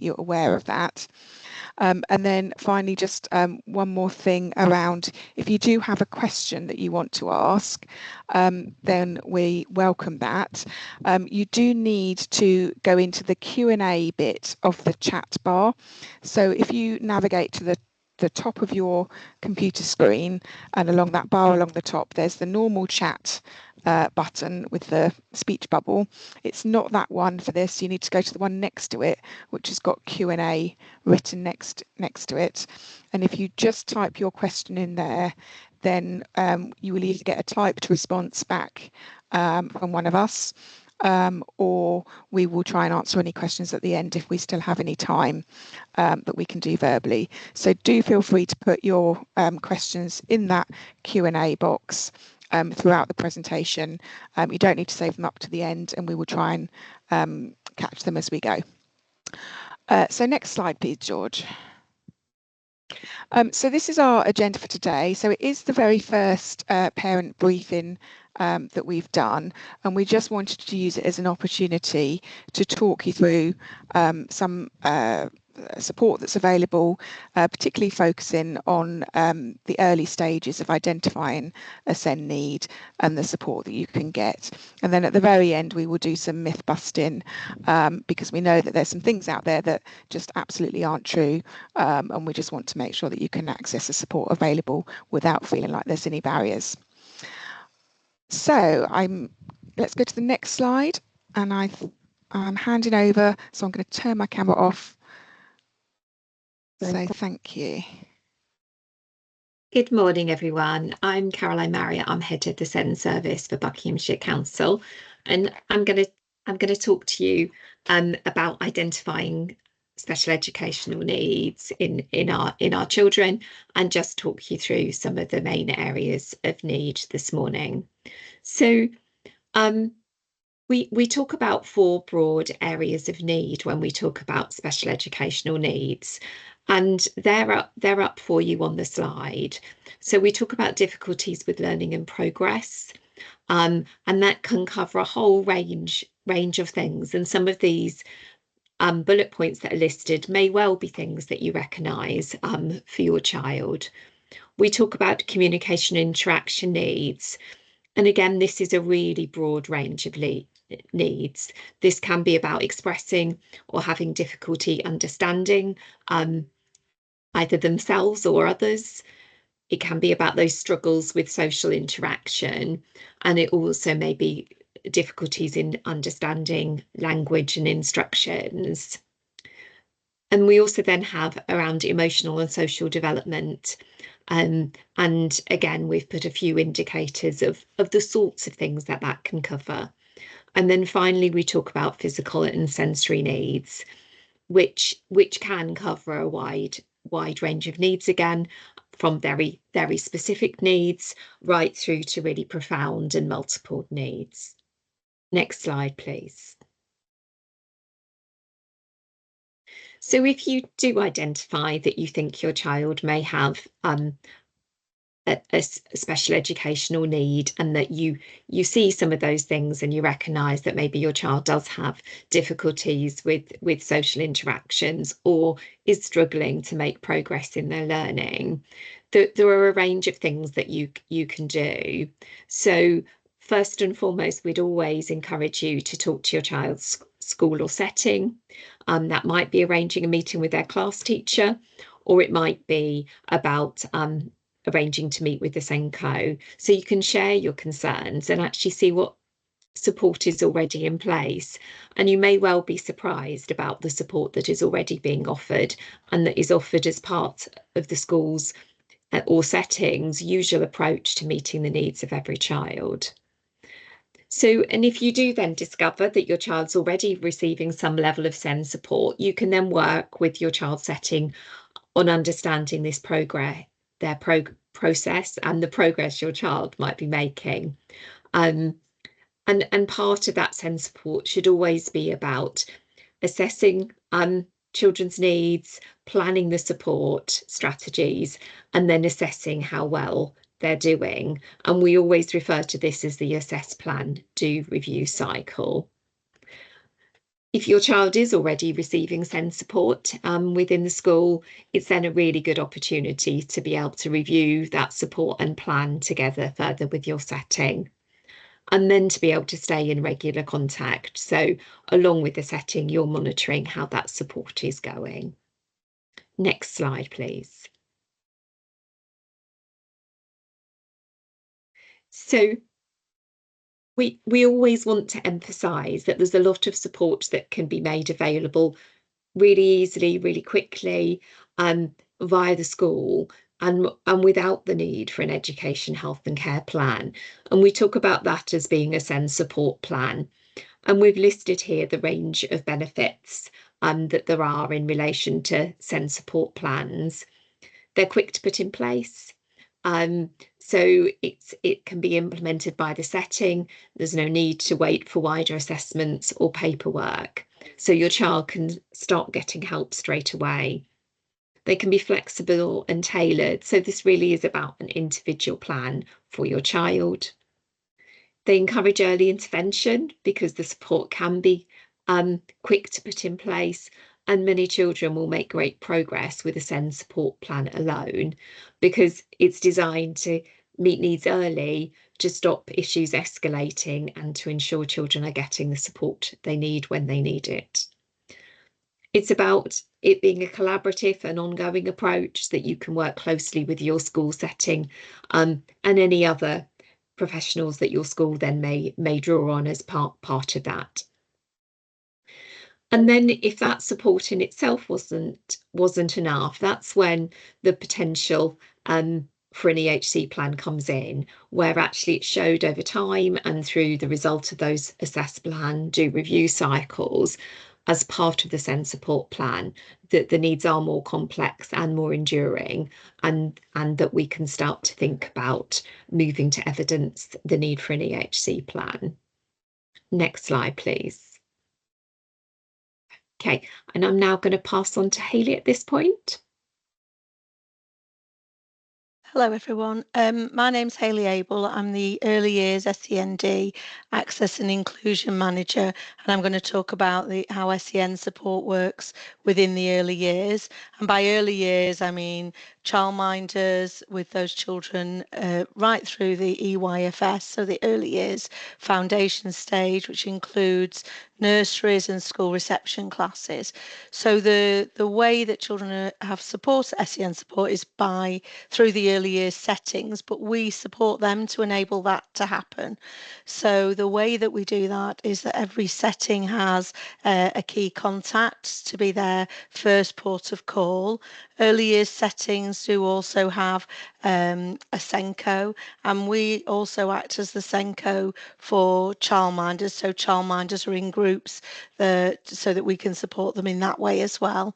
you're aware of that. And then finally, just one more thing around, if you do have a question that you want to ask, then we welcome that. You do need to go into the Q&A bit of the chat bar. So if you navigate to the top of your computer screen, and along that bar along the top, there's the normal chat button with the speech bubble. It's not that one for this. You need to go to the one next to it, which has got Q&A written next to it. And if you just type your question in there, then you will either get a typed response back from one of us, or we will try and answer any questions at the end if we still have any time that we can do verbally. So do feel free to put your questions in that Q&A box throughout the presentation. You don't need to save them up to the end, and we will try and catch them as we go. So next slide, please, George. So this is our agenda for today. So it is the very first parent briefing that we've done, and we just wanted to use it as an opportunity to talk you through some support that's available, particularly focusing on the early stages of identifying a SEND need and the support that you can get. And then at the very end, we will do some myth busting, because we know that there's some things out there that just absolutely aren't true, and we just want to make sure that you can access the support available without feeling like there's any barriers. So let's go to the next slide, and I'm handing over, so I'm going to turn my camera off. So thank you. Good morning, everyone. I'm Caroline Marriott. I'm head of the SEND service for Buckinghamshire Council, and I'm going to talk to you about identifying special educational needs in our children, and just talk you through some of the main areas of need this morning. So we talk about 4 broad areas of need when we talk about special educational needs, and they're up for you on the slide. So we talk about difficulties with learning and progress, and that can cover a whole range of things, and some of these bullet points that are listed may well be things that you recognise for your child. We talk about communication and interaction needs, and again, this is a really broad range of needs. This can be about expressing or having difficulty understanding either themselves or others. It can be about those struggles with social interaction, and it also may be difficulties in understanding language and instructions. And we also then have around emotional and social development. And again, we've put a few indicators of the sorts of things that can cover. And then finally, we talk about physical and sensory needs, which can cover a wide range of needs, again, from very, very specific needs right through to really profound and multiple needs. Next slide, please. So if you do identify that you think your child may have a special educational need, and that you see some of those things, and you recognise that maybe your child does have difficulties with social interactions or is struggling to make progress in their learning, there are a range of things that you can do. So first and foremost, we'd always encourage you to talk to your child's school or setting. That might be arranging a meeting with their class teacher, or it might be about arranging to meet with the SENCO, so you can share your concerns and actually see what support is already in place. And you may well be surprised about the support that is already being offered, and that is offered as part of the school's or setting's usual approach to meeting the needs of every child. So, and if you do then discover that your child's already receiving some level of SEND support, you can then work with your child's setting on understanding this process and the progress your child might be making. And part of that SEND support should always be about assessing children's needs, planning the support strategies, and then assessing how well they're doing. And we always refer to this as the assess, plan, do, review cycle. If your child is already receiving SEND support within the school, it's then a really good opportunity to be able to review that support and plan together further with your setting. And then to be able to stay in regular contact. So along with the setting, you're monitoring how that support is going. Next slide, please. So we always want to emphasise that there's a lot of support that can be made available really easily, really quickly, via the school, and without the need for an education, health and care plan. And we talk about that as being a SEND support plan. And we've listed here the range of benefits that there are in relation to SEND support plans. They're quick to put in place. So it can be implemented by the setting. There's no need to wait for wider assessments or paperwork. So your child can start getting help straight away. They can be flexible and tailored. So this really is about an individual plan for your child. They encourage early intervention because the support can be quick to put in place, and many children will make great progress with a SEND support plan alone because it's designed to meet needs early, to stop issues escalating, and to ensure children are getting the support they need when they need it. It's about it being a collaborative and ongoing approach that you can work closely with your school setting and any other professionals that your school then may draw on as part of that. And then if that support in itself wasn't enough, that's when the potential for an EHC plan comes in, where actually it showed over time and through the result of those assess plan, do review cycles as part of the SEND support plan, that the needs are more complex and more enduring, and that we can start to think about moving to evidence the need for an EHC plan. Next slide, please. Okay, and I'm now going to pass on to Hayley at this point. Hello everyone, my name's Hayley Abel. I'm the Early Years SEND Access and Inclusion Manager, and I'm going to talk about how SEN support works within the early years. And by early years, I mean childminders with those children right through the EYFS, so the early years foundation stage, which includes nurseries and school reception classes. So the way that children have support, SEN support, is through the early years settings, but we support them to enable that to happen. So the way that we do that is that every setting has a key contact to be their first port of call. Early years settings do also have a SENCO, and we also act as the SENCO for childminders. So childminders are in groups so that we can support them in that way as well.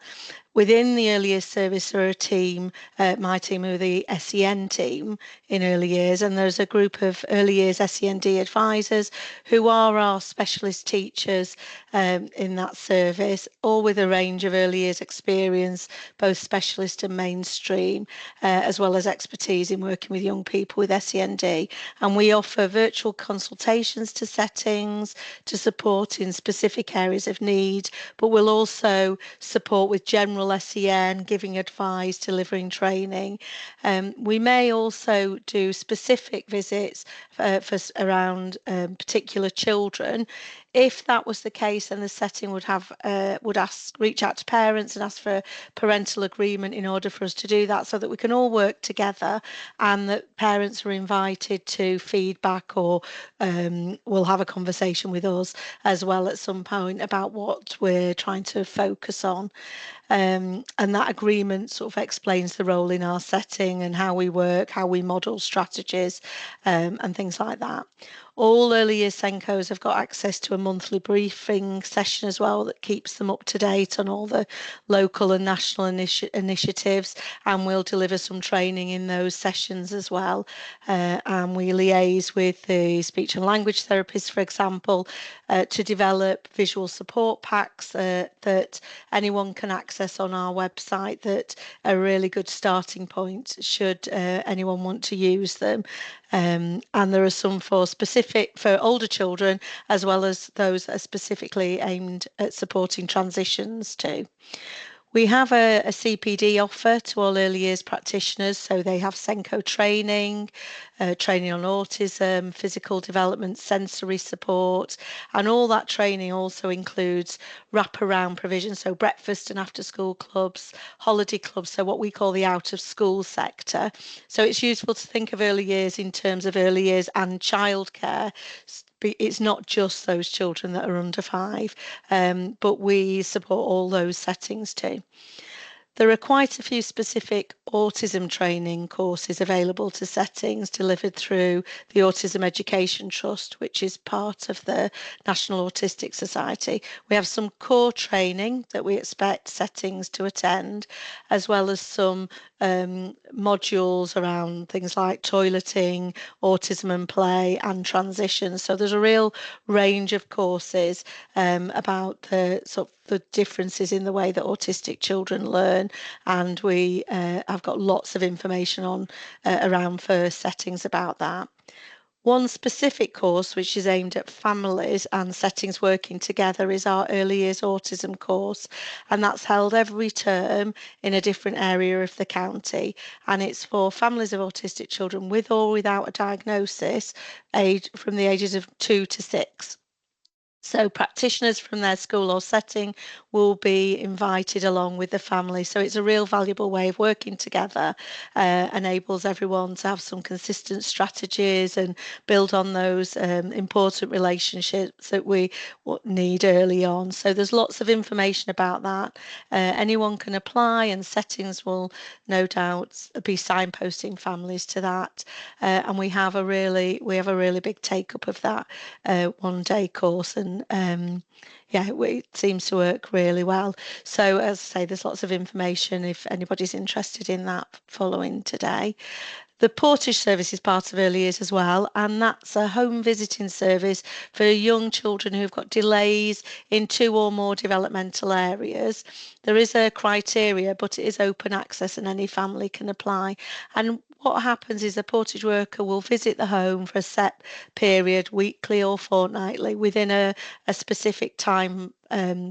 Within the early years service, there are a team, my team are the SEN team in early years, and there's a group of early years SEND advisors who are our specialist teachers in that service, all with a range of early years experience, both specialist and mainstream, as well as expertise in working with young people with SEND. And we offer virtual consultations to settings to support in specific areas of need, but we'll also support with general SEN, giving advice, delivering training. We may also do specific visits for around particular children. If that was the case, then the setting would reach out to parents and ask for parental agreement in order for us to do that, so that we can all work together, and that parents are invited to feedback or will have a conversation with us as well at some point about what we're trying to focus on. And that agreement sort of explains the role in our setting and how we work, how we model strategies, and things like that. All early years SENCOs have got access to a monthly briefing session as well that keeps them up to date on all the local and national initiatives, and we'll deliver some training in those sessions as well. And we liaise with the speech and language therapists, for example, to develop visual support packs that anyone can access on our website, that are a really good starting point should anyone want to use them. and there are some for older children, as well as those that are specifically aimed at supporting transitions too. We have a CPD offer to all early years practitioners, so they have Senko training, training on autism, physical development, sensory support, and all that training also includes wraparound provision, so breakfast and after school clubs, holiday clubs, so what we call the out of school sector. So it's useful to think of early years in terms of early years and childcare. It's not just those children that are under 5, but we support all those settings too. There are quite a few specific autism training courses available to settings delivered through the Autism Education Trust, which is part of the National Autistic Society. We have some core training that we expect settings to attend, as well as some modules around things like toileting, autism and play, and transition. So there's a real range of courses about the differences in the way that autistic children learn, and we have got lots of information on around first settings about that. One specific course which is aimed at families and settings working together is our Early Years Autism course, and that's held every term in a different area of the county, and it's for families of autistic children with or without a diagnosis, from the ages of 2 to 6. So practitioners from their school or setting will be invited along with the family. So it's a real valuable way of working together, enables everyone to have some consistent strategies and build on those important relationships that we need early on. So there's lots of information about that. Anyone can apply, and settings will no doubt be signposting families to that. And we have a really big take up of that 1-day course, and yeah, it seems to work really well. So as I say, there's lots of information if anybody's interested in that following today. The portage service is part of early years as well, and that's a home visiting service for young children who've got delays in 2 or more developmental areas. There is a criteria, but it is open access and any family can apply. And what happens is a portage worker will visit the home for a set period, weekly or fortnightly, within a specific time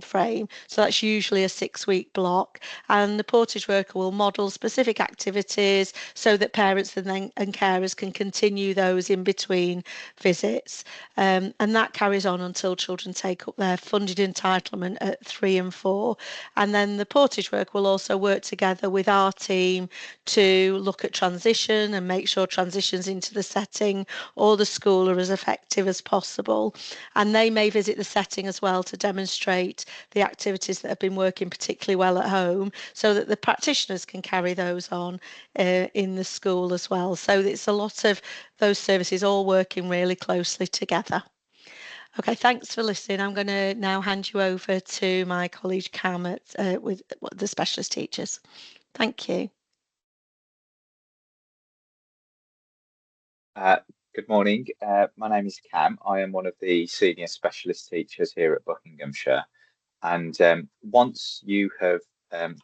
frame. So that's usually a 6-week block, and the portage worker will model specific activities so that parents and carers can continue those in between visits, and that carries on until children take up their funded entitlement at 3 and 4. And then the portage worker will also work together with our team to look at transition and make sure transitions into the setting or the school are as effective as possible. And they may visit the setting as well to demonstrate the activities that have been working particularly well at home, so that the practitioners can carry those on in the school as well. So it's a lot of those services all working really closely together. Okay, thanks for listening. I'm going to now hand you over to my colleague Cam with the specialist teachers. Thank you. Good morning. My name is Cam. I am one of the senior specialist teachers here at Buckinghamshire. And once you have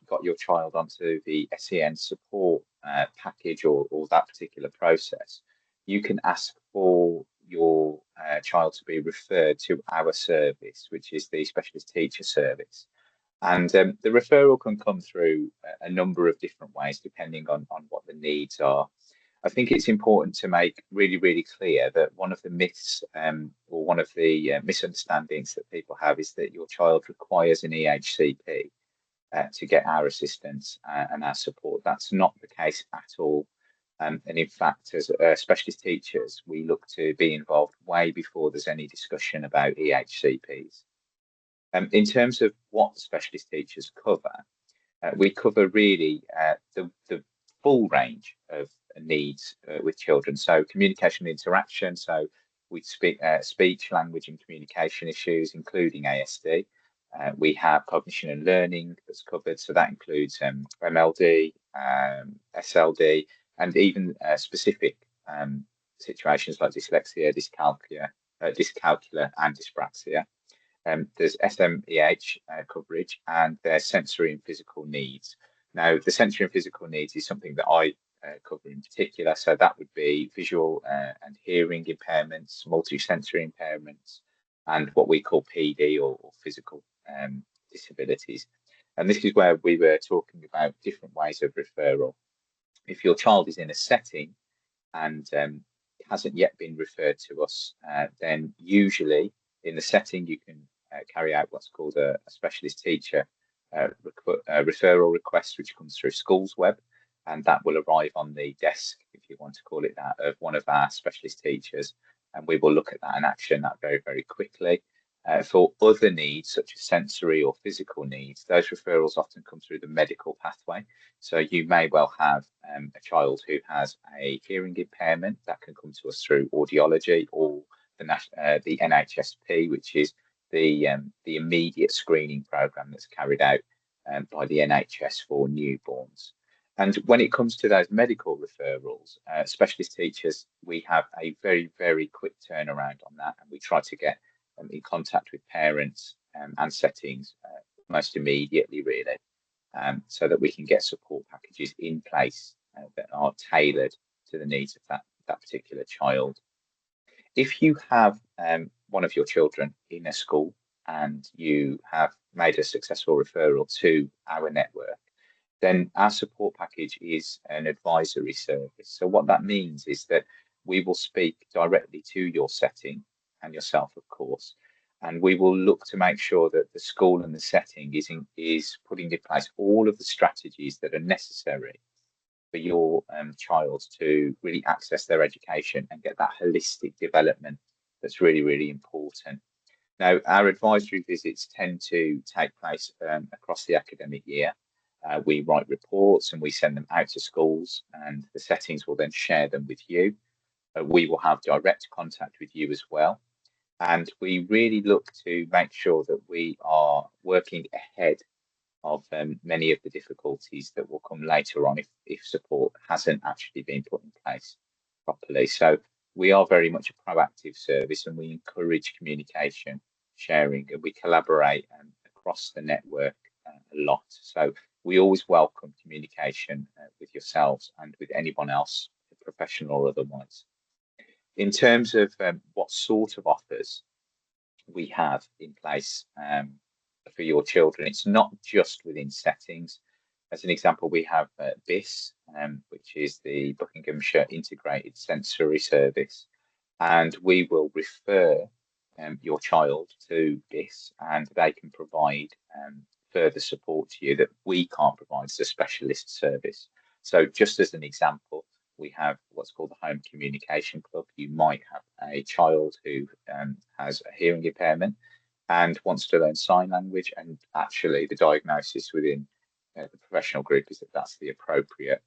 got your child onto the SEN support package or that particular process, you can ask for your child to be referred to our service, which is the specialist teacher service. And the referral can come through a number of different ways, depending on what the needs are. I think it's important to make really, really clear that one of the myths or one of the misunderstandings that people have is that your child requires an EHCP to get our assistance and our support. That's not the case at all. And in fact, as specialist teachers, we look to be involved way before there's any discussion about EHCPs. In terms of what specialist teachers cover, we cover really the full range of needs with children. So communication and interaction. So we speak speech, language and communication issues, including ASD. We have cognition and learning that's covered. So that includes MLD, SLD, and even specific situations like dyslexia, dyscalculia and dyspraxia. There's SMEH coverage, and there's sensory and physical needs. Now, the sensory and physical needs is something that I cover in particular. So that would be visual and hearing impairments, multisensory impairments, and what we call PD or physical disabilities. And this is where we were talking about different ways of referral. If your child is in a setting and hasn't yet been referred to us, then usually in the setting you can carry out what's called a specialist teacher referral request, which comes through Schools Web, and that will arrive on the desk, if you want to call it that, of one of our specialist teachers, and we will look at that and action that very, very quickly. For other needs, such as sensory or physical needs, those referrals often come through the medical pathway. So you may well have a child who has a hearing impairment that can come to us through audiology or the NHSP, which is the immediate screening program that's carried out by the NHS for newborns. And when it comes to those medical referrals, specialist teachers, we have a very, very quick turnaround on that, and we try to get in contact with parents and settings most immediately, really, so that we can get support packages in place that are tailored to the needs of that particular child. If you have one of your children in a school and you have made a successful referral to our network, then our support package is an advisory service. So what that means is that we will speak directly to your setting and yourself, of course, and we will look to make sure that the school and the setting is putting in place all of the strategies that are necessary for your child to really access their education and get that holistic development that's really, really important. Now, our advisory visits tend to take place across the academic year. We write reports and we send them out to schools, and the settings will then share them with you. We will have direct contact with you as well. And we really look to make sure that we are working ahead of many of the difficulties that will come later on if support hasn't actually been put in place properly. So we are very much a proactive service, and we encourage communication, sharing, and we collaborate across the network a lot. So we always welcome communication with yourselves and with anyone else, professional or otherwise. In terms of what sort of offers we have in place for your children, it's not just within settings. As an example, we have BIS, which is the Buckinghamshire Integrated Sensory Service, and we will refer your child to BIS, and they can provide further support to you that we can't provide as a specialist service. So just as an example, we have what's called the Home Communication Club. You might have a child who has a hearing impairment and wants to learn sign language, and actually the diagnosis within the professional group is that that's the appropriate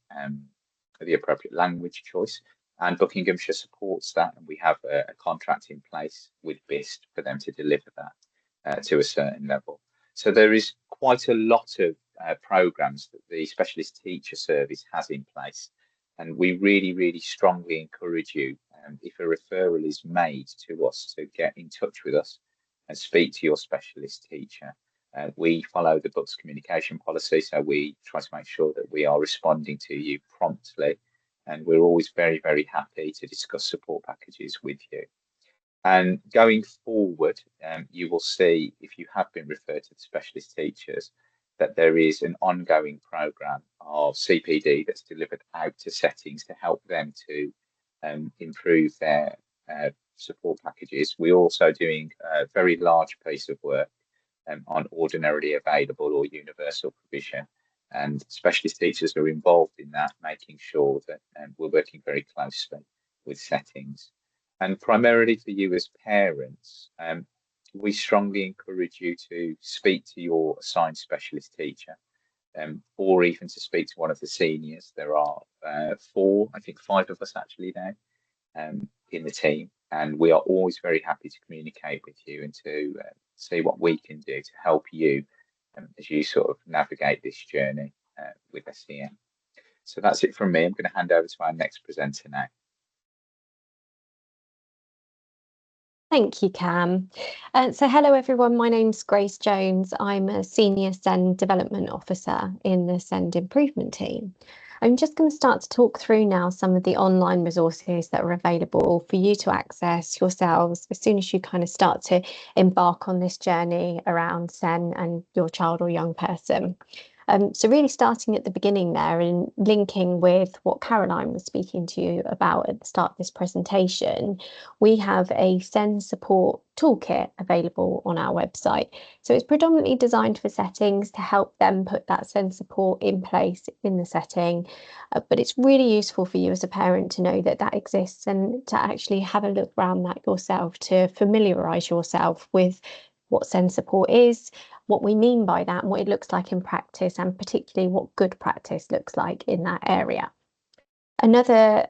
language choice, and Buckinghamshire supports that, and we have a contract in place with BIS for them to deliver that to a certain level. So there is quite a lot of programs that the specialist teacher service has in place, and we really, really strongly encourage you, if a referral is made to us, to get in touch with us and speak to your specialist teacher. We follow the BUCS communication policy, so we try to make sure that we are responding to you promptly, and we're always very, very happy to discuss support packages with you. And going forward, you will see, if you have been referred to the specialist teachers, that there is an ongoing programme of CPD that's delivered out to settings to help them to improve their support packages. We're also doing a very large piece of work on ordinarily available or universal provision, and specialist teachers are involved in that, making sure that we're working very closely with settings. And primarily for you as parents, we strongly encourage you to speak to your assigned specialist teacher, or even to speak to one of the seniors. There are 5 of us actually now in the team, and we are always very happy to communicate with you and to see what we can do to help you as you sort of navigate this journey with SEN. So that's it from me. I'm going to hand over to our next presenter now. Thank you, Cam. So hello everyone, my name's Grace Jones. I'm a Senior SEND Development Officer in the SEND Improvement team. I'm just going to start to talk through now some of the online resources that are available for you to access yourselves as soon as you kind of start to embark on this journey around SEN and your child or young person. So really starting at the beginning there and linking with what Caroline was speaking to you about at the start of this presentation, we have a SEN support toolkit available on our website. So it's predominantly designed for settings to help them put that SEN support in place in the setting. But it's really useful for you as a parent to know that that exists and to actually have a look around that yourself, to familiarise yourself with what SEN support is, what we mean by that and what it looks like in practice, and particularly what good practice looks like in that area. Another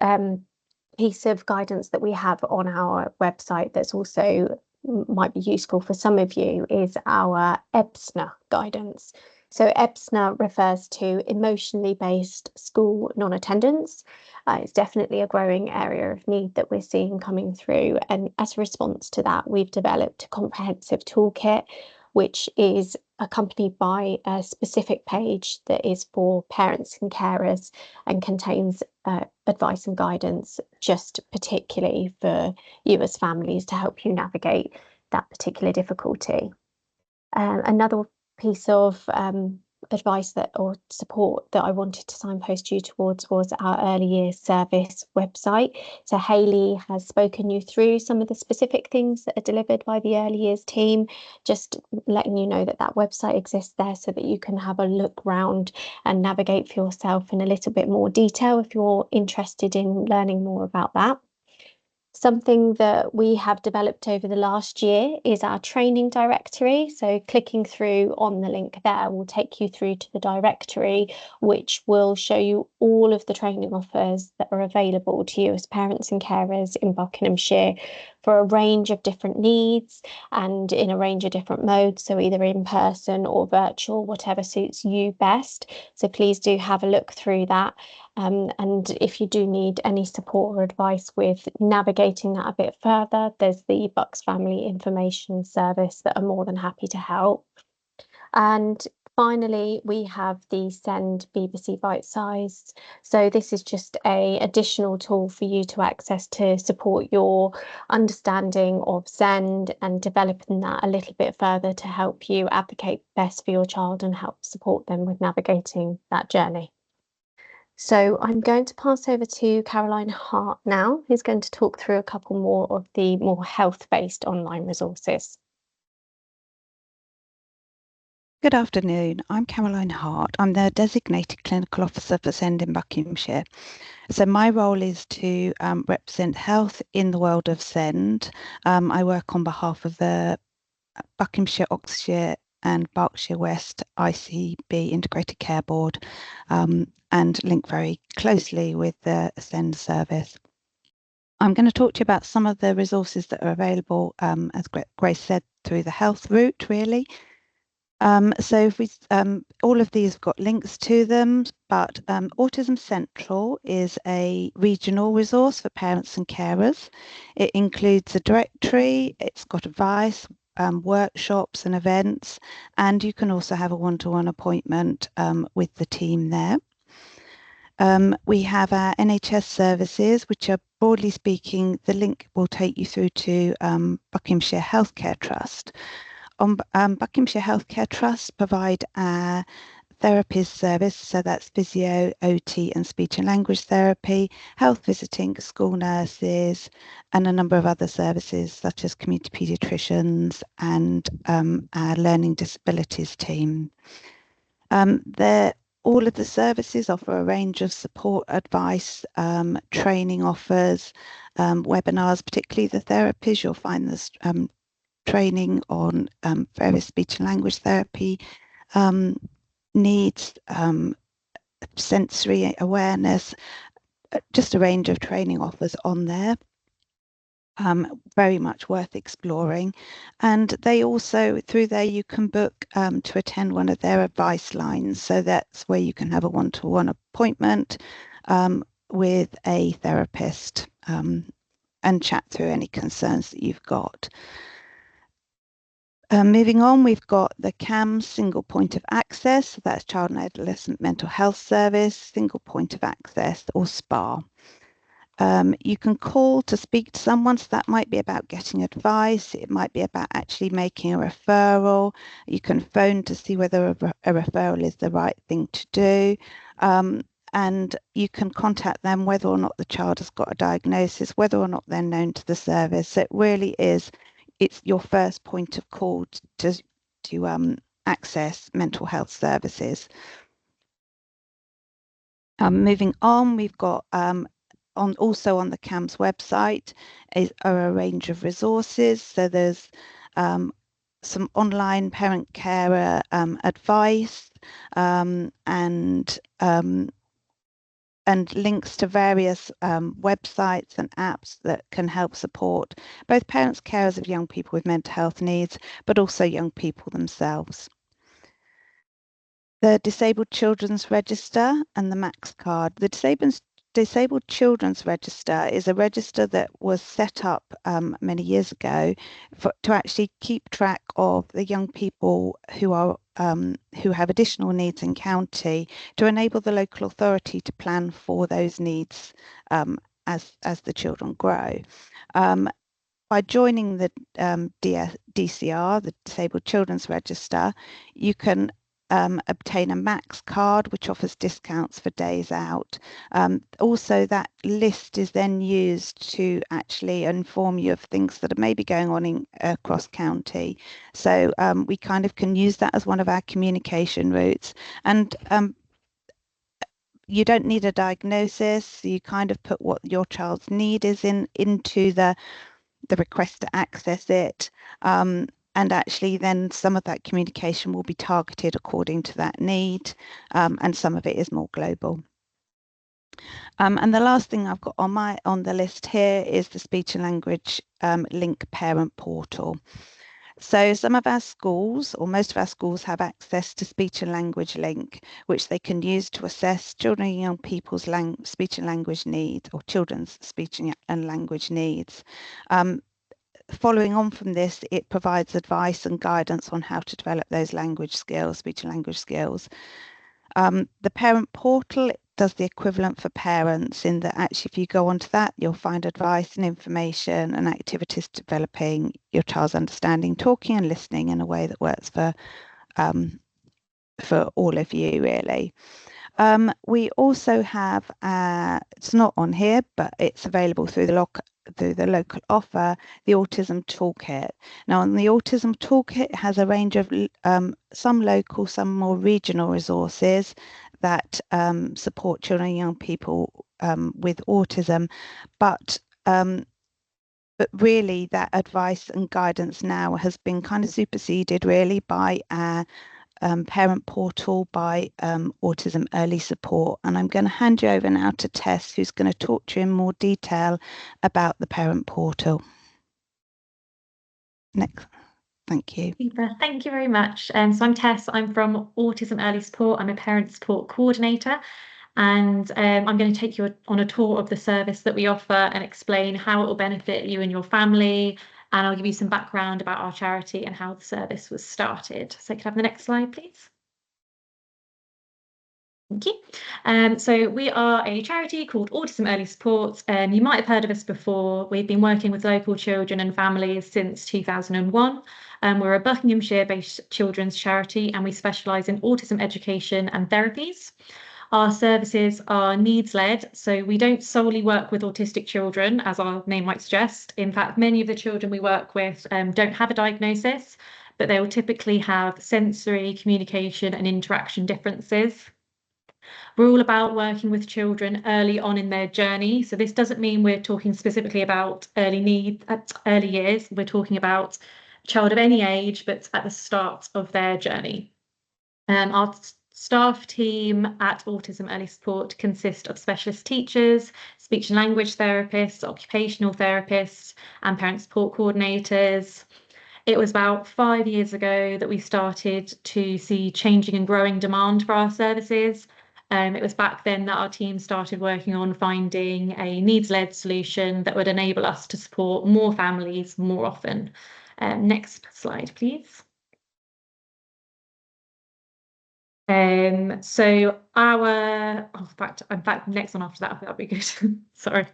piece of guidance that we have on our website that's also might be useful for some of you is our EBSNA guidance. So EBSNA refers to emotionally based school non-attendance. It's definitely a growing area of need that we're seeing coming through. And as a response to that, we've developed a comprehensive toolkit, which is accompanied by a specific page that is for parents and carers and contains advice and guidance just particularly for you as families to help you navigate that particular difficulty. Another piece of advice that or support that I wanted to signpost you towards was our early years service website. So Hayley has spoken you through some of the specific things that are delivered by the early years team, just letting you know that that website exists there so that you can have a look round and navigate for yourself in a little bit more detail if you're interested in learning more about that. Something that we have developed over the last year is our training directory. So clicking through on the link there will take you through to the directory, which will show you all of the training offers that are available to you as parents and carers in Buckinghamshire for a range of different needs and in a range of different modes. So either in person or virtual, whatever suits you best. So please do have a look through that. And if you do need any support or advice with navigating that a bit further, there's the Bucks Family Information Service that are more than happy to help. And finally, we have the Send BBC Bite Size. So this is just an additional tool for you to access to support your understanding of Send and developing that a little bit further to help you advocate best for your child and help support them with navigating that journey. So I'm going to pass over to Caroline Hart now, who's going to talk through a couple more of the more health-based online resources. Good afternoon, I'm Caroline Hart. I'm the Designated Clinical Officer for SEND in Buckinghamshire. So my role is to represent health in the world of SEND. I work on behalf of the Buckinghamshire, Oxfordshire and Berkshire West ICB Integrated Care Board and link very closely with the SEND service. I'm going to talk to you about some of the resources that are available, as Grace said, through the health route, really. So if we, all of these have got links to them, but Autism Central is a regional resource for parents and carers. It includes a directory, it's got advice, workshops and events, and you can also have a one-to-one appointment with the team there. We have our NHS services, which are broadly speaking, the link will take you through to Buckinghamshire Healthcare Trust. Buckinghamshire Healthcare Trust provide a therapist service, so that's physio, OT and speech and language therapy, health visiting, school nurses and a number of other services such as community paediatricians and our learning disabilities team. All of the services offer a range of support, advice, training offers, webinars, particularly the therapies. You'll find this training on various speech and language therapy needs, sensory awareness, just a range of training offers on there. Very much worth exploring. And they also, through there, you can book to attend one of their advice lines. So that's where you can have a one-to-one appointment with a therapist and chat through any concerns that you've got. Moving on, we've got the CAMS single point of access. So that's Child and Adolescent Mental Health Service, single point of access, or SPA. You can call to speak to someone, so that might be about getting advice. It might be about actually making a referral. You can phone to see whether a referral is the right thing to do. And you can contact them whether or not the child has got a diagnosis, whether or not they're known to the service. So it really is, it's your first point of call to access mental health services. Moving on, we've got also on the CAMS website are a range of resources. So there's some online parent carer advice and links to various websites and apps that can help support both parents, carers of young people with mental health needs, but also young people themselves. The Disabled Children's Register and the Max Card. The Disabled Children's Register is a register that was set up many years ago to actually keep track of the young people who have additional needs in county, to enable the local authority to plan for those needs as the children grow. By joining the DCR, the Disabled Children's Register, you can obtain a Max card, which offers discounts for days out. Also, that list is then used to actually inform you of things that are maybe going on across county. So we kind of can use that as one of our communication routes. And you don't need a diagnosis. You kind of put what your child's need is into the request to access it. And actually then some of that communication will be targeted according to that need, and some of it is more global. And the last thing I've got on the list here is the speech and language link parent portal. So some of our schools, or most of our schools, have access to speech and language link, which they can use to assess children and young people's speech and language needs, or children's speech and language needs. Following on from this, it provides advice and guidance on how to develop those language skills, speech and language skills. The parent portal does the equivalent for parents, in that actually if you go onto that, you'll find advice and information and activities developing your child's understanding, talking and listening in a way that works for all of you, really. We also have, it's not on here, but it's available through the local offer, the Autism Toolkit. Now, on the Autism Toolkit, it has a range of some local, some more regional resources that support children and young people with autism, but really that advice and guidance now has been kind of superseded really by our parent portal, by Autism Early Support. And I'm going to hand you over now to Tess, who's going to talk to you in more detail about the parent portal. Next. Thank you. Super. Thank you very much. So I'm Tess. I'm from Autism Early Support. I'm a parent support coordinator, and I'm going to take you on a tour of the service that we offer and explain how it will benefit you and your family. And I'll give you some background about our charity and how the service was started. So could I have the next slide, please? Thank you. So we are a charity called Autism Early Support. You might have heard of us before. We've been working with local children and families since 2001. We're a Buckinghamshire-based children's charity, and we specialise in autism education and therapies. Our services are needs-led, so we don't solely work with autistic children, as our name might suggest. In fact, many of the children we work with don't have a diagnosis, but they will typically have sensory, communication and interaction differences. We're all about working with children early on in their journey. So this doesn't mean we're talking specifically about early years. We're talking about a child of any age, but at the start of their journey. Our staff team at Autism Early Support consists of specialist teachers, speech and language therapists, occupational therapists, and parent support coordinators. It was about 5 years ago that we started to see changing and growing demand for our services. It was back then that our team started working on finding a needs-led solution that would enable us to support more families more often. Next slide, please. So our, in fact, next one after that, that'd be good. Sorry.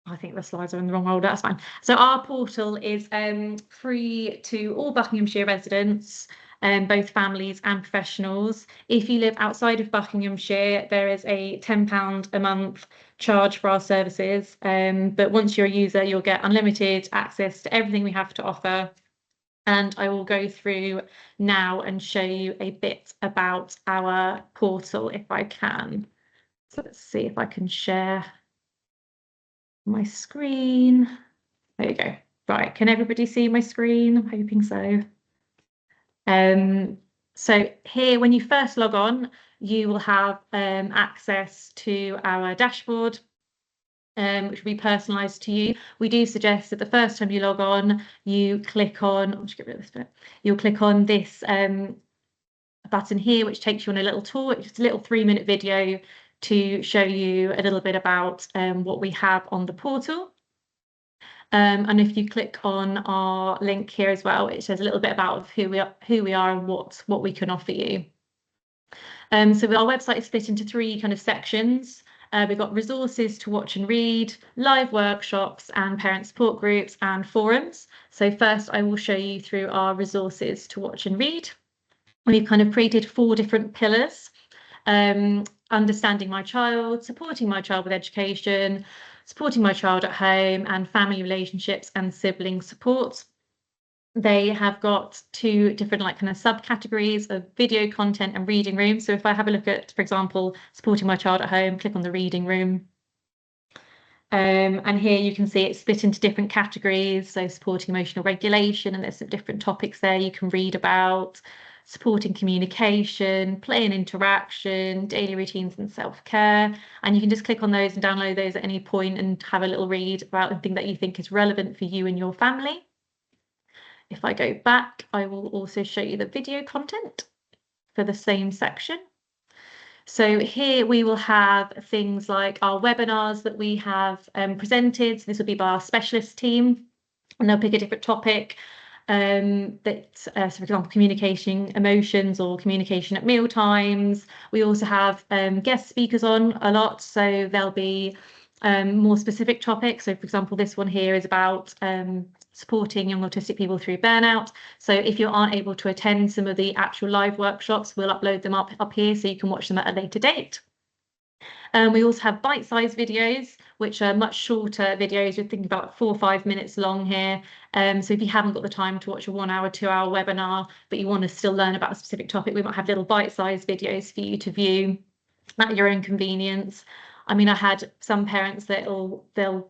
I think the slides are in the wrong order, that's fine. So our portal is free to all Buckinghamshire residents, both families and professionals. If you live outside of Buckinghamshire, there is a £10 a month charge for our services. But once you're a user, you'll get unlimited access to everything we have to offer. And I will go through now and show you a bit about our portal if I can. So let's see if I can share my screen. There you go. Right, can everybody see my screen? I'm hoping so. So here, when you first log on, you will have access to our dashboard, which will be personalised to you. We do suggest that the first time you log on, you click on, I'll just get rid of this bit. You'll click on this button here, which takes you on a little tour. It's just a little 3-minute video to show you a little bit about what we have on the portal. And if you click on our link here as well, it says a little bit about who we are and what we can offer you. So our website is split into 3 kind of sections. We've got resources to watch and read, live workshops and parent support groups and forums. So first I will show you through our resources to watch and read. We've kind of created 4 different pillars. Understanding my child, supporting my child with education, supporting my child at home, and family relationships and sibling support. They have got 2 different kind of subcategories of video content and reading room. So if I have a look at, for example, supporting my child at home, click on the reading room. And here you can see it's split into different categories. So supporting emotional regulation, and there's some different topics there you can read about. Supporting communication, play and interaction, daily routines and self-care. And you can just click on those and download those at any point and have a little read about anything that you think is relevant for you and your family. If I go back, I will also show you the video content for the same section. So here we will have things like our webinars that we have presented. So this will be by our specialist team, and they'll pick a different topic. So for example, communicating emotions or communication at meal times. We also have guest speakers on a lot, so there'll be more specific topics. So for example, this one here is about supporting young autistic people through burnout. So if you aren't able to attend some of the actual live workshops, we'll upload them up here so you can watch them at a later date. We also have bite-sized videos, which are much shorter videos. We're thinking about 4 or 5 minutes long here. So if you haven't got the time to watch a 1-hour, 2-hour webinar, but you want to still learn about a specific topic, we might have little bite-sized videos for you to view at your own convenience. I mean, I had some parents that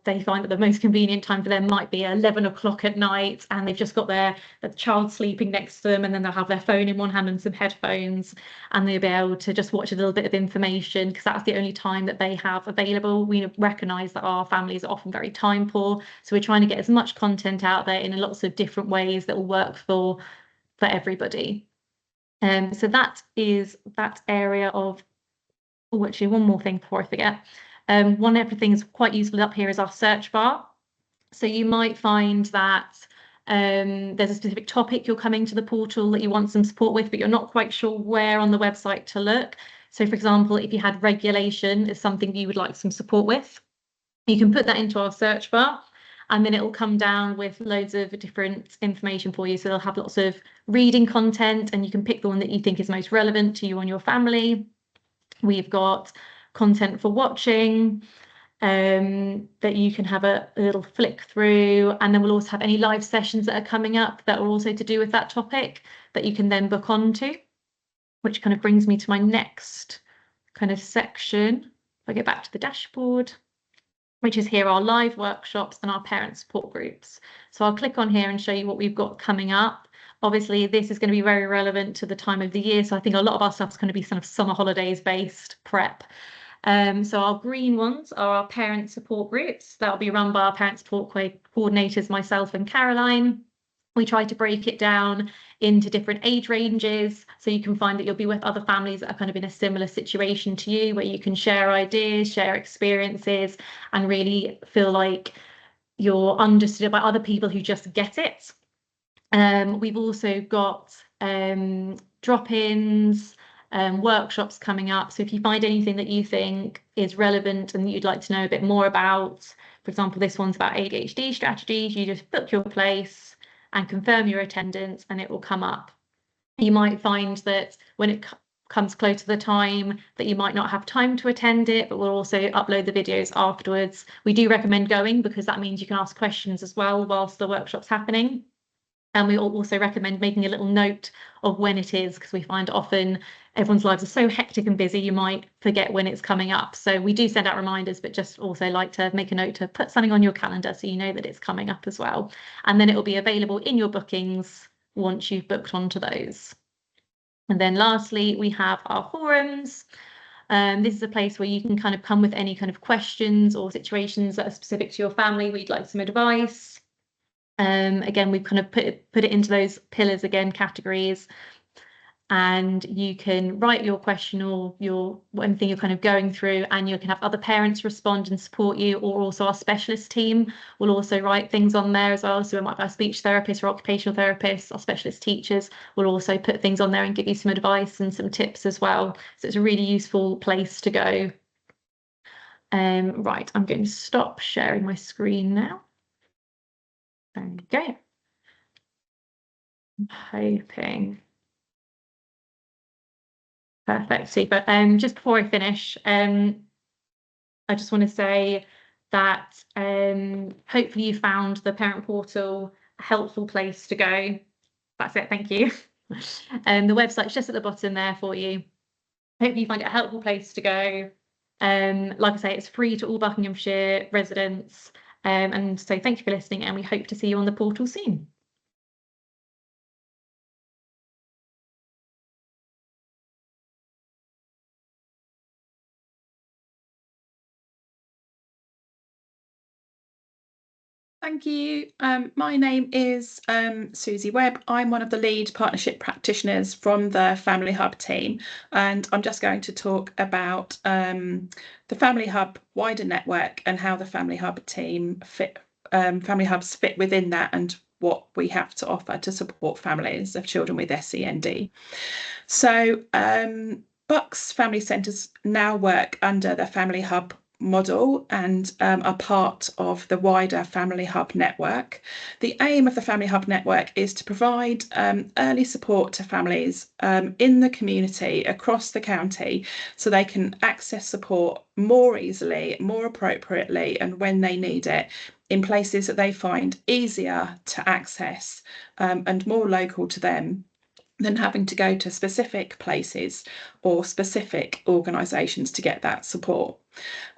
they find that the most convenient time for them might be 11 o'clock at night, and they've just got the child sleeping next to them, and then they'll have their phone in one hand and some headphones, and they'll be able to just watch a little bit of information because that's the only time that they have available. We recognise that our families are often very time poor, so we're trying to get as much content out there in lots of different ways that will work for everybody. So that is that area of. Oh, actually, one more thing before I forget. One everything is quite useful up here is our search bar. So you might find that there's a specific topic you're coming to the portal that you want some support with, but you're not quite sure where on the website to look. So for example, if you had regulation is something you would like some support with, you can put that into our search bar, and then it will come down with loads of different information for you. So they'll have lots of reading content, and you can pick the one that you think is most relevant to you and your family. We've got content for watching that you can have a little flick through, and then we'll also have any live sessions that are coming up that are also to do with that topic that you can then book onto, which kind of brings me to my next kind of section. If I get back to the dashboard, which is here our live workshops and our parent support groups. So I'll click on here and show you what we've got coming up. Obviously, this is going to be very relevant to the time of the year. So I think a lot of our stuff is going to be sort of summer holidays based prep. So our green ones are our parent support groups. That will be run by our parent support coordinators, myself and Caroline. We try to break it down into different age ranges, so you can find that you'll be with other families that are kind of in a similar situation to you, where you can share ideas, share experiences, and really feel like you're understood by other people who just get it. We've also got drop-ins, workshops coming up. So if you find anything that you think is relevant and that you'd like to know a bit more about, for example, this one's about ADHD strategies, you just book your place and confirm your attendance and it will come up. You might find that when it comes close to the time that you might not have time to attend it, but we'll also upload the videos afterwards. We do recommend going because that means you can ask questions as well whilst the workshop's happening. And we also recommend making a little note of when it is, because we find often everyone's lives are so hectic and busy, you might forget when it's coming up. So we do send out reminders, but just also like to make a note to put something on your calendar so you know that it's coming up as well. And then it will be available in your bookings once you've booked onto those. And then lastly, we have our forums. This is a place where you can kind of come with any kind of questions or situations that are specific to your family where you'd like some advice. Again, we've kind of put it into those pillars again, categories, and you can write your question or anything you're kind of going through, and you can have other parents respond and support you, or also our specialist team will also write things on there as well. So we might have a speech therapist or occupational therapists, our specialist teachers will also put things on there and give you some advice and some tips as well. So it's a really useful place to go. Right, I'm going to stop sharing my screen now. There we go. I'm hoping. Perfect, super. Just before I finish, I just want to say that hopefully you found the parent portal a helpful place to go. That's it, thank you. The website's just at the bottom there for you. Hopefully you find it a helpful place to go. Like I say, it's free to all Buckinghamshire residents. And so thank you for listening, and we hope to see you on the portal soon. Thank you. My name is Susie Webb. I'm one of the lead partnership practitioners from the Family Hub team, and I'm just going to talk about the Family Hub wider network and how the Family Hub team Family Hubs fit within that, and what we have to offer to support families of children with SEND. So Bucks Family Centres now work under the Family Hub model and are part of the wider Family Hub network. The aim of the Family Hub network is to provide early support to families in the community across the county so they can access support more easily, more appropriately, and when they need it, in places that they find easier to access and more local to them than having to go to specific places or specific organisations to get that support.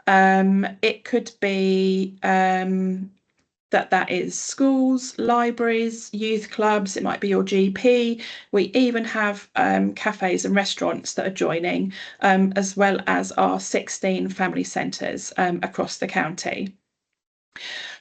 It could be that is schools, libraries, youth clubs, it might be your GP. We even have cafes and restaurants that are joining, as well as our 16 family centres across the county.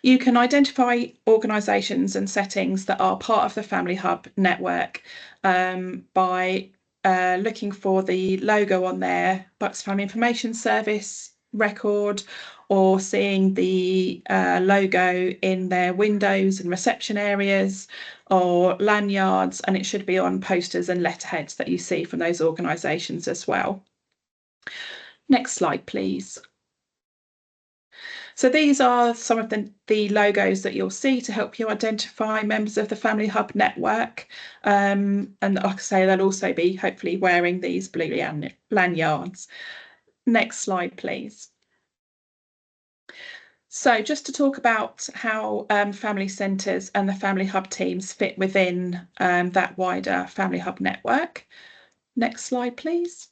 You can identify organisations and settings that are part of the Family Hub network by looking for the logo on their Bucks Family Information Service record, or seeing the logo in their windows and reception areas or lanyards, and it should be on posters and letterheads that you see from those organisations as well. Next slide, please. So these are some of the logos that you'll see to help you identify members of the Family Hub network. And like I say, they'll also be hopefully wearing these blue lanyards. Next slide, please. So just to talk about how family centres and the Family Hub teams fit within that wider Family Hub network. Next slide, please.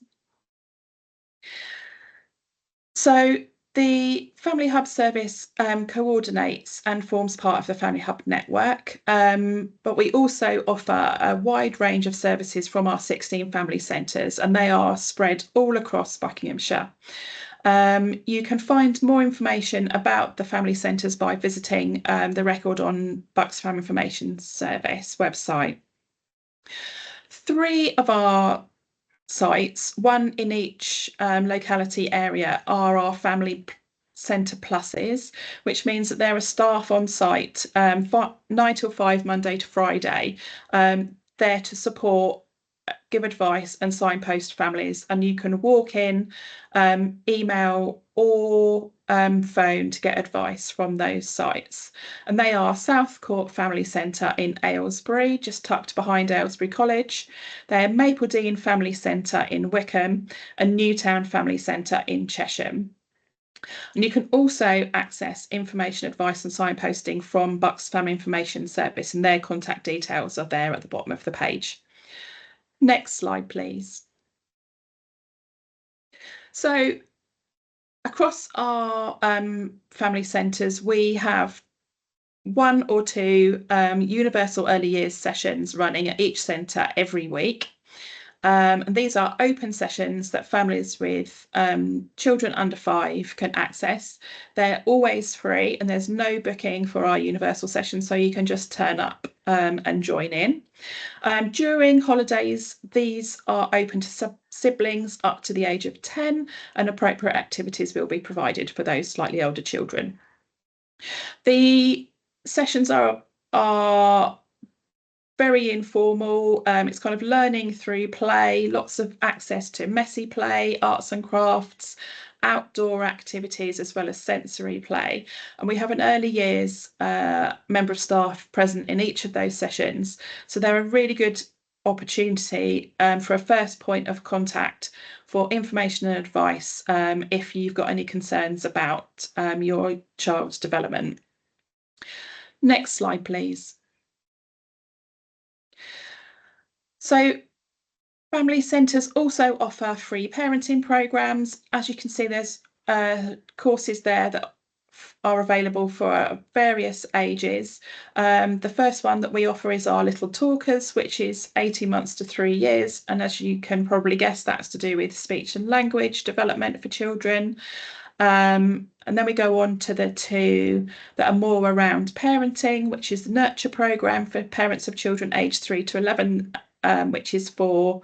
So the Family Hub service coordinates and forms part of the Family Hub network, but we also offer a wide range of services from our 16 family centres, and they are spread all across Buckinghamshire. You can find more information about the family centres by visiting the record on Bucks Family Information Service website. 3 of our sites, one in each locality area, are our family Centre Pluses, which means that there are staff on site 9 till 5 Monday to Friday, there to support, give advice and signpost families, and you can walk in, email or phone to get advice from those sites. And they are South Court Family Centre in Aylesbury, just tucked behind Aylesbury College. They're Mapledene Family Centre in Wickham and Newtown Family Centre in Chesham. And you can also access information, advice and signposting from Bucks Family Information Service, and their contact details are there at the bottom of the page. Next slide, please. So across our family centres, we have 1 or 2 universal early years sessions running at each centre every week. And these are open sessions that families with children under 5 can access. They're always free and there's no booking for our universal sessions, so you can just turn up and join in. During holidays, these are open to siblings up to the age of 10, and appropriate activities will be provided for those slightly older children. The sessions are very informal. It's kind of learning through play, lots of access to messy play, arts and crafts, outdoor activities, as well as sensory play. And we have an early years member of staff present in each of those sessions. So they're a really good opportunity for a first point of contact for information and advice if you've got any concerns about your child's development. Next slide, please. So family centres also offer free parenting programmes. As you can see, there's courses there that are available for various ages. The first one that we offer is our Little Talkers, which is 18 months to 3 years. And as you can probably guess, that's to do with speech and language development for children. And then we go on to the 2 that are more around parenting, which is the Nurture programme for parents of children aged 3 to 11, which is for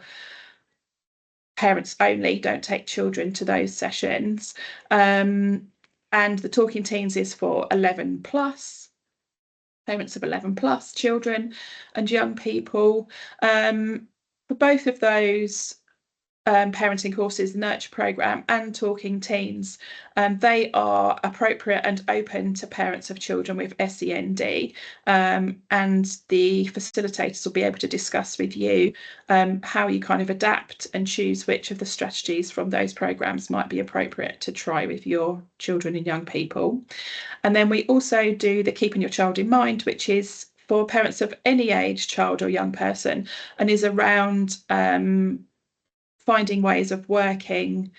parents only, don't take children to those sessions. And the Talking Teens is for 11 plus, parents of 11 plus children and young people. For both of those parenting courses, the Nurture programme and Talking Teens, they are appropriate and open to parents of children with SEND, and the facilitators will be able to discuss with you how you kind of adapt and choose which of the strategies from those programmes might be appropriate to try with your children and young people. And then we also do the Keeping Your Child in Mind, which is for parents of any age, child or young person, and is around finding ways of working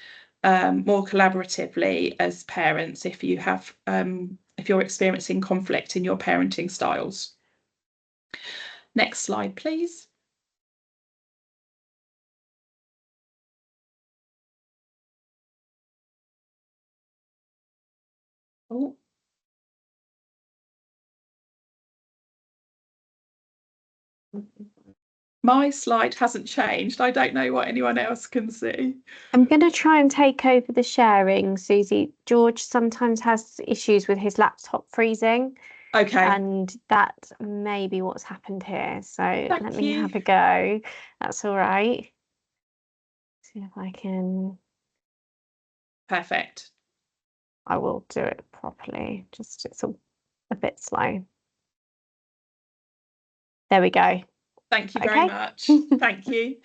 more collaboratively as parents if you have if you're experiencing conflict in your parenting styles. Next slide, please. Oh. My slide hasn't changed. I don't know what anyone else can see. I'm going to try and take over the sharing, Susie. George sometimes has issues with his laptop freezing. Okay. And that may be what's happened here. So let me have a go. That's all right. See if I can. Perfect. I will do it properly. Just it's a bit slow. There we go. Thank you very much. Thank you.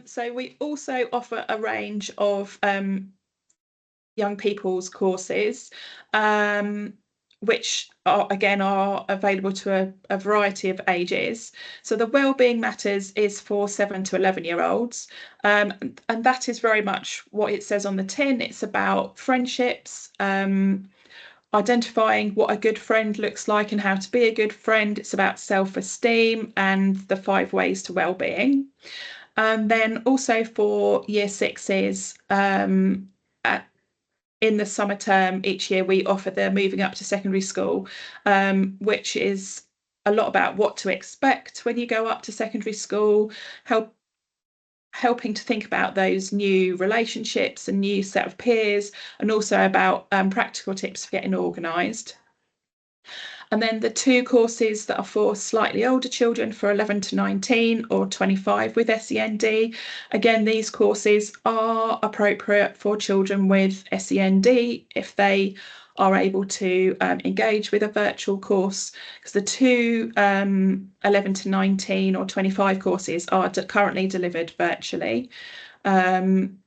So we also offer a range of young people's courses, which are available to a variety of ages. So the Wellbeing Matters is for 7 to 11-year-olds, and that is very much what it says on the tin. It's about friendships, identifying what a good friend looks like and how to be a good friend. It's about self-esteem and the 5 ways to well-being. And then also for year 6s, in the summer term each year, we offer the Moving Up to Secondary School, which is a lot about what to expect when you go up to secondary school, helping to think about those new relationships and new set of peers, and also about practical tips for getting organised. And then the 2 courses that are for slightly older children, for 11 to 19 or 25 with SEND. Again, these courses are appropriate for children with SEND if they are able to engage with a virtual course, because the 2 11 to 19 or 25 courses are currently delivered virtually. And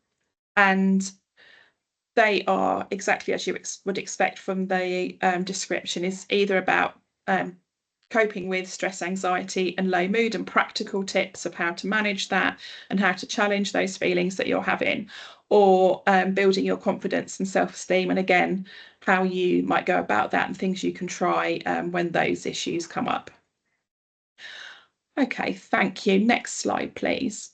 they are exactly as you would expect from the description, is either about coping with stress, anxiety and low mood, and practical tips of how to manage that and how to challenge those feelings that you're having, or building your confidence and self-esteem, and again how you might go about that and things you can try when those issues come up. Okay, thank you. Next slide, please.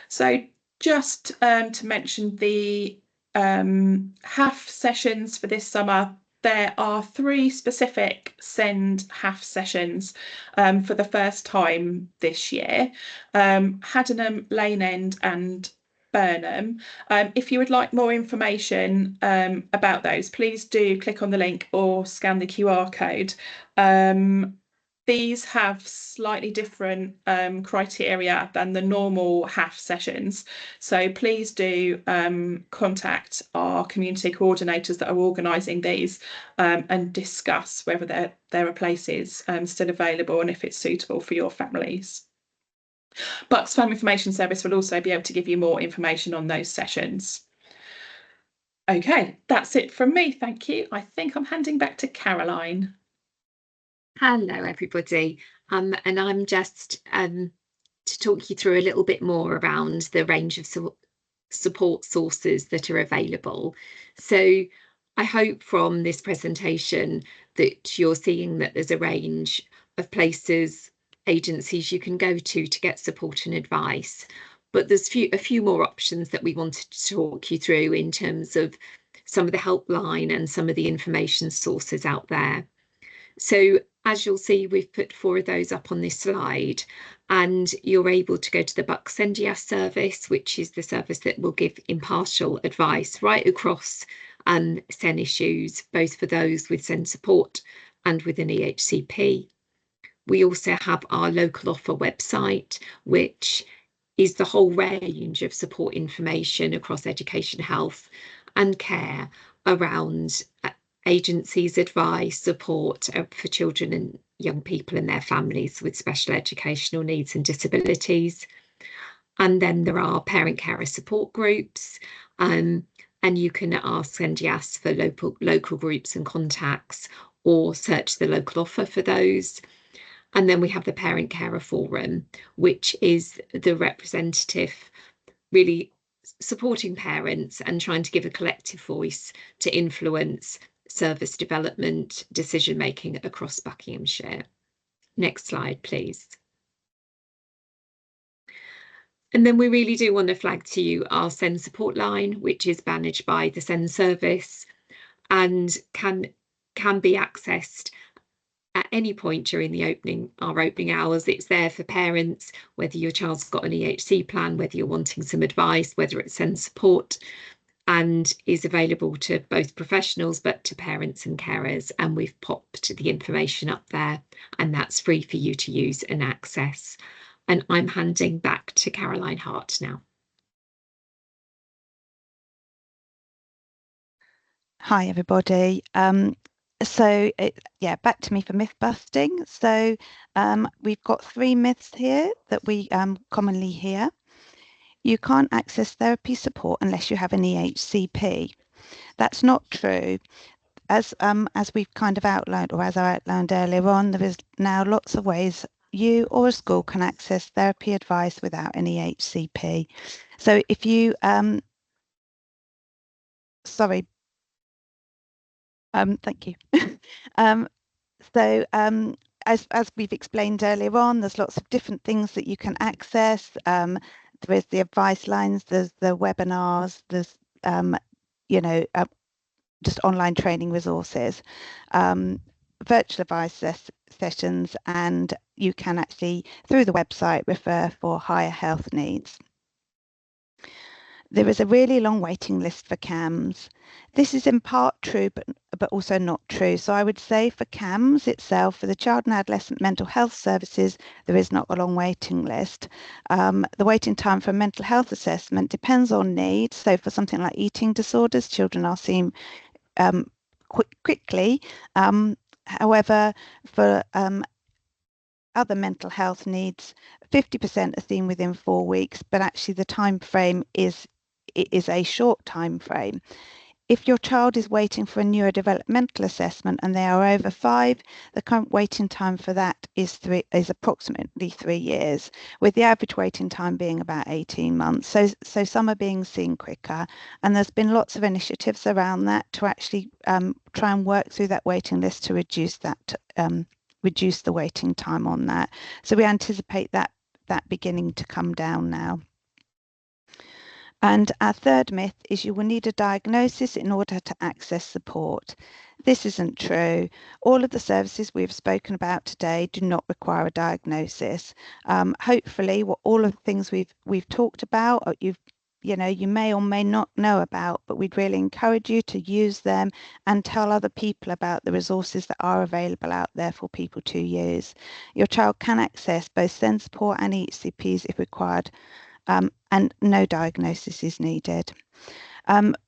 So just to mention the HAF sessions for this summer, there are 3 specific SEND HAF sessions for the first time this year, Haddenham, Lane End and Burnham. If you would like more information about those, please do click on the link or scan the QR code. These have slightly different criteria than the normal HAF sessions. So please do contact our community coordinators that are organising these and discuss whether there are places still available and if it's suitable for your families. Bucks Family Information Service will also be able to give you more information on those sessions. Okay, that's it from me. Thank you. I think I'm handing back to Caroline. Hello, everybody. And I'm just to talk you through a little bit more around the range of support sources that are available. So I hope from this presentation that you're seeing that there's a range of places, agencies you can go to get support and advice. But there's a few more options that we wanted to talk you through in terms of some of the helpline and some of the information sources out there. So as you'll see, we've put 4 of those up on this slide, and you're able to go to the Bucks NDS service, which is the service that will give impartial advice right across SEN issues, both for those with SEN support and with an EHCP. We also have our local offer website, which is the whole range of support information across education, health and care around agencies, advice, support for children and young people and their families with special educational needs and disabilities. And then there are parent carer support groups, and you can ask NDS for local groups and contacts, or search the local offer for those. And then we have the Parent Carer Forum, which is the representative really supporting parents and trying to give a collective voice to influence service development, decision making across Buckinghamshire. Next slide, please. And then we really do want to flag to you our SEN support line, which is managed by the SEN service and can be accessed at any point during our opening hours. It's there for parents, whether your child's got an EHC plan, whether you're wanting some advice, whether it's SEN support, and is available to both professionals but to parents and carers. And we've popped the information up there, and that's free for you to use and access. And I'm handing back to Caroline Hart now. Hi everybody. So back to me for myth busting. So we've got 3 myths here that we commonly hear. You can't access therapy support unless you have an EHCP. That's not true. As we've kind of outlined, or as I outlined earlier on, there is now lots of ways you or a school can access therapy advice without an EHCP. So if you thank you. As we've explained earlier on, there's lots of different things that you can access. There is the advice lines, there's the webinars, there's just online training resources, virtual advice sessions, and you can actually, through the website, refer for higher health needs. There is a really long waiting list for CAMHS. This is in part true, but also not true. So I would say for CAMHS itself, for the Child and Adolescent Mental Health Services, there is not a long waiting list. The waiting time for a mental health assessment depends on need. So for something like eating disorders, children are seen quickly. However, for other mental health needs, 50% are seen within 4 weeks, but actually the time frame is a short time frame. If your child is waiting for a neurodevelopmental assessment and they are over 5, the current waiting time for that is approximately 3 years, with the average waiting time being about 18 months. So some are being seen quicker, and there's been lots of initiatives around that to actually try and work through that waiting list to reduce the waiting time on that. So we anticipate that beginning to come down now. And our third myth is you will need a diagnosis in order to access support. This isn't true. All of the services we've spoken about today do not require a diagnosis. Hopefully, all of the things we've talked about, you may or may not know about, but we'd really encourage you to use them and tell other people about the resources that are available out there for people to use. Your child can access both SEND support and EHCPs if required, and no diagnosis is needed.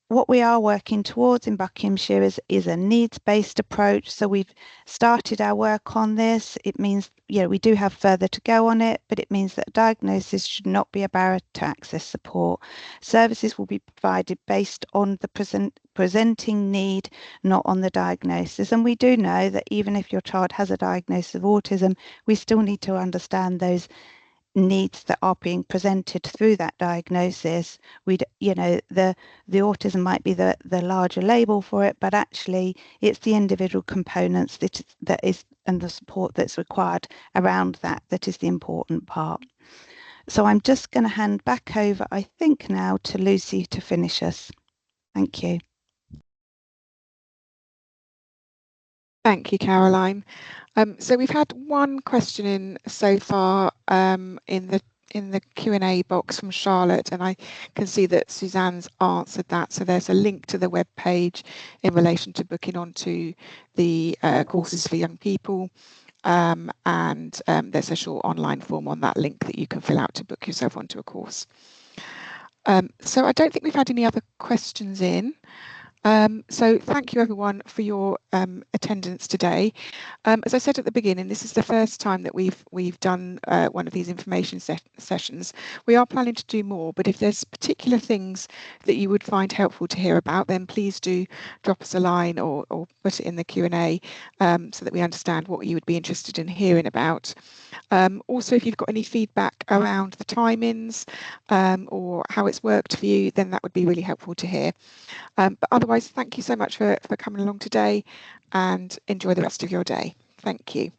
What we are working towards in Buckinghamshire is a needs-based approach. So we've started our work on this. It means, we do have further to go on it, but it means that a diagnosis should not be a barrier to access support. Services will be provided based on the presenting need, not on the diagnosis. And we do know that even if your child has a diagnosis of autism, we still need to understand those needs that are being presented through that diagnosis. The autism might be the larger label for it, but actually it's the individual components that is and the support that's required around that is the important part. So I'm just going to hand back over, I think now, to Lucy to finish us. Thank you. Thank you, Caroline. So we've had one question in so far in the Q&A box from Charlotte, and I can see that Suzanne's answered that. So there's a link to the web page in relation to booking onto the courses for young people, and there's a short online form on that link that you can fill out to book yourself onto a course. So I don't think we've had any other questions in. So thank you everyone for your attendance today. As I said at the beginning, this is the first time that we've done one of these information sessions. We are planning to do more, but if there's particular things that you would find helpful to hear about, then please do drop us a line or put it in the Q&A so that we understand what you would be interested in hearing about. Also, if you've got any feedback around the timings or how it's worked for you, then that would be really helpful to hear. But otherwise, thank you so much for coming along today, and enjoy the rest of your day. Thank you.